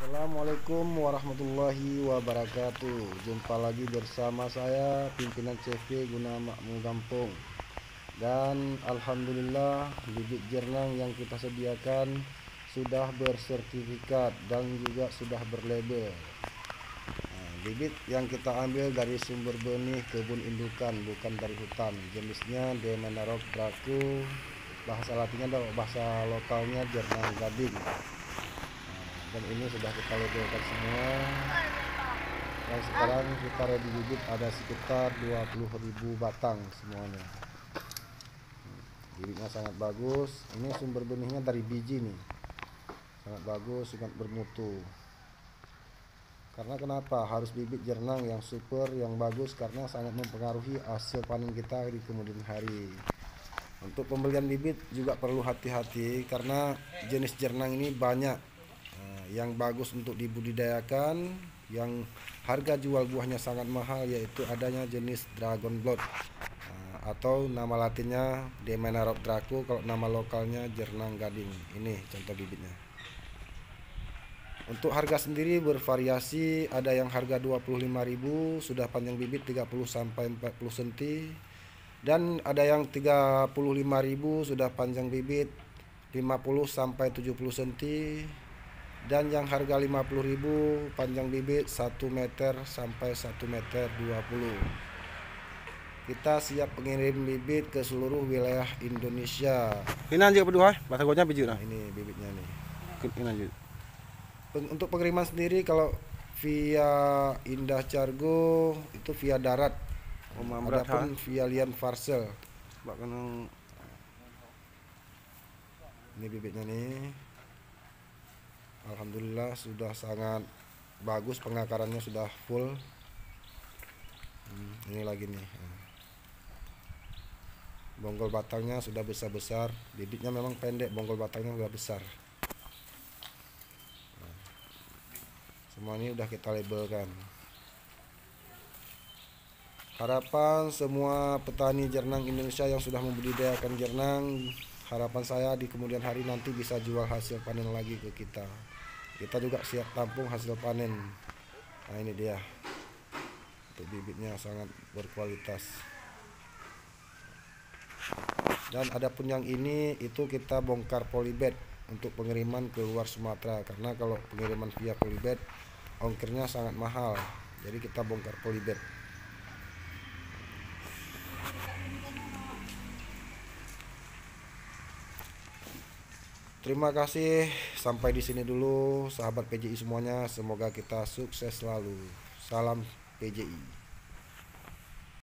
Assalamualaikum warahmatullahi wabarakatuh. Jumpa lagi bersama saya pimpinan CV Guna Makmur Gampung. Dan alhamdulillah bibit jernang yang kita sediakan sudah bersertifikat dan juga sudah berlabel. Bibit yang kita ambil dari sumber benih kebun indukan, bukan dari hutan. Jenisnya Demanarok Draco, bahasa latinnya atau bahasa lokalnya jernang gading. Dan ini sudah kita labelkan semua. Dan sekarang kita ready bibit ada sekitar 20.000 batang semuanya. Bibitnya sangat bagus. Ini sumber benihnya dari biji nih, sangat bagus, sangat bermutu. Karena kenapa harus bibit jernang yang super, yang bagus? Karena sangat mempengaruhi hasil panen kita di kemudian hari. Untuk pembelian bibit juga perlu hati-hati karena jenis jernang ini banyak. Yang bagus untuk dibudidayakan, yang harga jual buahnya sangat mahal, yaitu adanya jenis Dragon Blood atau nama latinnya Demanarok Draco, kalau nama lokalnya jernang gading. Ini contoh bibitnya. Untuk harga sendiri bervariasi, ada yang harga 25.000 sudah panjang bibit 30 sampai 40 cm, dan ada yang 35.000 sudah panjang bibit 50 sampai 70 cm, dan yang harga 50.000 panjang bibit 1 meter sampai 1 meter 20. Kita siap pengirim bibit ke seluruh wilayah Indonesia. Ini aja berdua, bahasa gonya biji Nah, lah. ini bibitnya nih. Ini aja. Untuk pengiriman sendiri kalau via Indah Cargo itu via darat. Adapun via Lian Parcel. Ini bibitnya nih. Alhamdulillah sudah sangat bagus, pengakarannya sudah full. Ini lagi nih, bonggol batangnya sudah besar-besar. Bibitnya memang pendek, bonggol batangnya sudah besar. Semua ini udah kita labelkan. Harapan semua petani jernang Indonesia yang sudah membudidayakan jernang, harapan saya di kemudian hari nanti bisa jual hasil panen lagi ke kita. Kita juga siap tampung hasil panen. Nah, ini dia. Untuk bibitnya sangat berkualitas. Dan adapun yang ini itu kita bongkar polybag untuk pengiriman ke luar Sumatera, karena kalau pengiriman via polybag ongkirnya sangat mahal. Jadi kita bongkar polybag. Terima kasih, sampai di sini dulu sahabat PJI semuanya. Semoga kita sukses selalu. Salam PJI.